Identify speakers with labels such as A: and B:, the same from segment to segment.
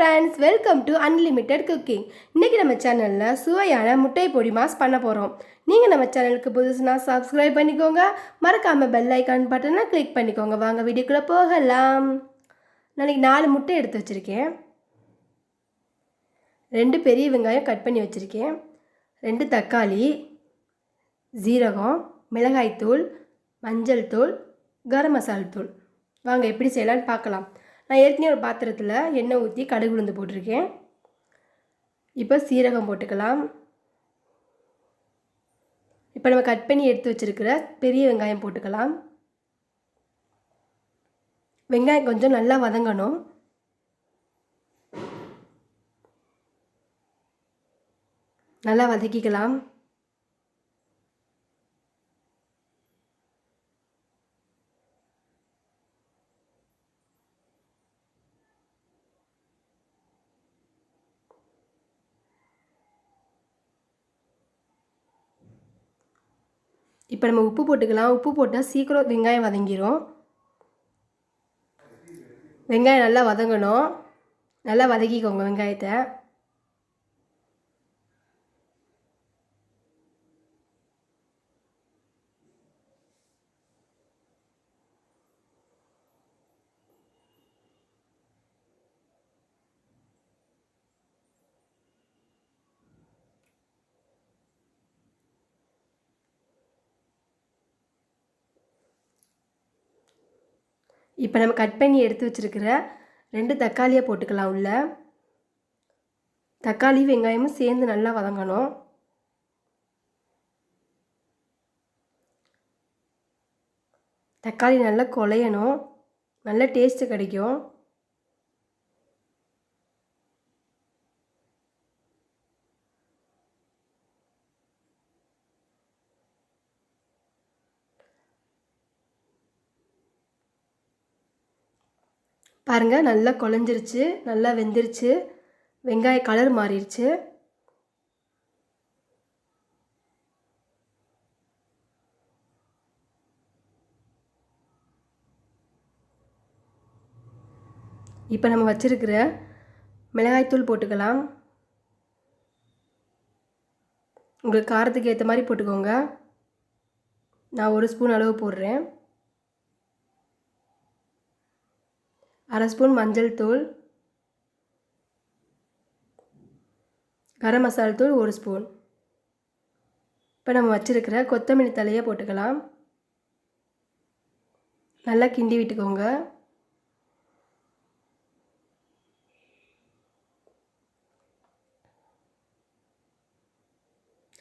A: friends, welcome to Unlimited Cooking. இன்னைக்கு நம்ம சேனல்ல சுவையான முட்டை பொடி மாஸ் பண்ண போறோம். நீங்க நம்ம சேனலுக்கு புதுசுனா subscribe பண்ணிக்கோங்க. மறக்காம bell icon பட்டனை click பண்ணிக்கோங்க. வாங்க வீடியோக்குள்ள போகலாம். நான் 4 முட்டை எடுத்து வச்சிருக்கேன். 2 பெரிய வெங்காயம் கட் பண்ணி வச்சிருக்கேன். 2 தக்காளி, ஜீரகம், மிளகாய் தூள், மஞ்சள் தூள், கரம் மசாலா தூள். வாங்க எப்படி செய்யலாம்னு பார்க்கலாம். நான் ஏற்கனவே ஒரு பாத்திரத்தில் எண்ணெய் ஊற்றி கடுகு உளுந்து போட்டிருக்கேன். இப்போ சீரகம் போட்டுக்கலாம். இப்போ நம்ம கட் பண்ணி எடுத்து வச்சிருக்கிற பெரிய வெங்காயம் போட்டுக்கலாம். வெங்காயம் கொஞ்சம் நல்லா வதங்கணும். நல்லா வதக்கிக்கலாம். இப்போ நம்ம உப்பு போட்டுக்கலாம். உப்பு போட்டால் சீக்கிரம் வெங்காயம் வதங்கிடும். வெங்காயம் நல்லா வதங்கணும். நல்லா வதக்கிக்கோங்க வெங்காயத்தை. இப்போ நம்ம கட் பண்ணி எடுத்து வச்சிருக்கிற 2 தக்காளியை போட்டுக்கலாம் உள்ள. தக்காளி வெங்காயமும் சேர்ந்து நல்லா வதங்கணும். தக்காளி நல்லா குழையணும். நல்ல டேஸ்ட்டு கிடைக்கும். பாருங்கள், நல்லா குழஞ்சிருச்சு, நல்லா வெந்துருச்சு, வெங்காய கலர் மாறிடுச்சு. இப்போ நம்ம வச்சிருக்கிற மிளகாய்த்தூள் போட்டுக்கலாம். உங்களுக்கு காரத்துக்கு ஏற்ற மாதிரி போட்டுக்கோங்க. நான் 1 ஸ்பூன் அளவு போடுறேன். 1/2 ஸ்பூன் மஞ்சள் தூள், கரம் மசாலா தூள் 1 ஸ்பூன். இப்போ நம்ம வச்சிருக்கிற கொத்தமல்லி தழையை போட்டுக்கலாம். நல்லா கிண்டி விட்டுக்கோங்க.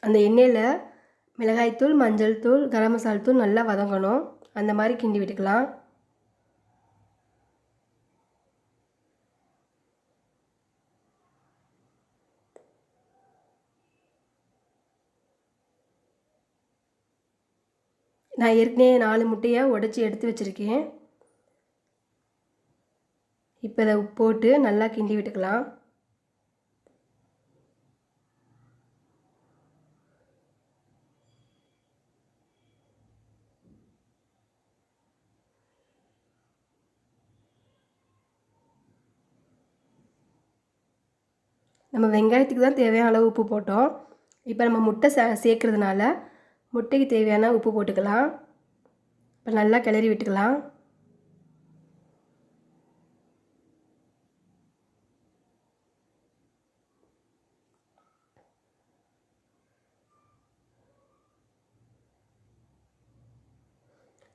A: அந்த எண்ணெயில் மிளகாய்த்தூள், மஞ்சள் தூள், கரம் மசாலா தூள் நல்லா வதங்கணும். அந்த மாதிரி கிண்டி விட்டுக்கலாம். நான் ஏற்கனவே 4 முட்டையை உடைச்சி எடுத்து வச்சுருக்கேன். இப்போ இதை போட்டு நல்லா கிண்டி விட்டுக்கலாம். நம்ம வெங்காயத்துக்கு தான் தேவையான அளவு உப்பு போட்டோம். இப்போ நம்ம முட்டை சேர்க்கறதுனால முட்டைக்கு தேவையான உப்பு போட்டுக்கலாம். இப்போ நல்லா கிளறி விட்டுக்கலாம்.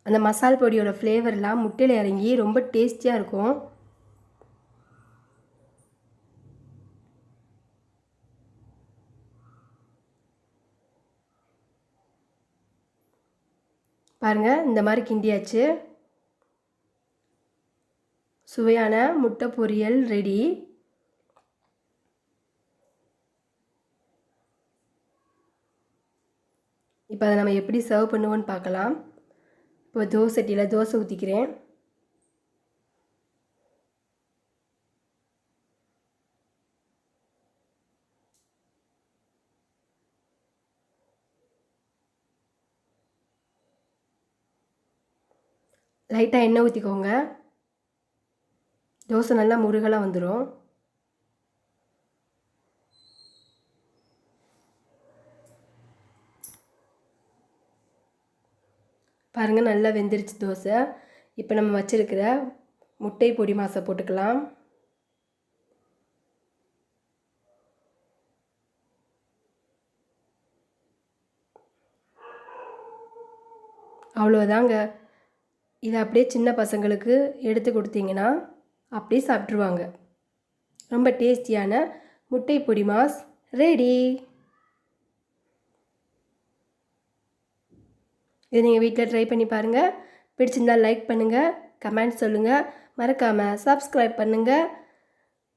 A: அந்த மசால் பொடியோட ஃப்ளேவர்லாம் முட்டையில் இறங்கி ரொம்ப டேஸ்டியாக இருக்கும். பாருங்கள், இந்த மாதிரி கிண்டியாச்சு. சுவையான முட்டை பொரியல் ரெடி. இப்போ அதை நம்ம எப்படி சர்வ் பண்ணுவோன்னு பார்க்கலாம். இப்போ தோசை சட்டியில் தோசை ஊற்றிக்கிறேன். லைட்டாக எண்ணெய் ஊற்றிக்கோங்க. தோசை நல்லா முருகலாக வந்துடும். பாருங்கள் நல்லா வெந்துருச்சு தோசை. இப்போ நம்ம வச்சுருக்கிற முட்டை பொடி மாசை போட்டுக்கலாம். அவ்வளோதாங்க. இதை அப்படியே சின்ன பசங்களுக்கு எடுத்து கொடுத்தீங்கன்னா அப்படியே சாப்பிட்ருவாங்க. ரொம்ப டேஸ்டியான முட்டை பொடி மாஸ் ரெடி. இதை நீங்கள் வீட்டில் ட்ரை பண்ணி பாருங்கள். பிடிச்சிருந்தால் லைக் பண்ணுங்கள், கமெண்ட் சொல்லுங்கள், மறக்காமல் சப்ஸ்கிரைப் பண்ணுங்கள்,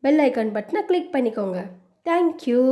A: பெல் ஐக்கான் பட்டனை கிளிக் பண்ணிக்கோங்க. தேங்க்யூ.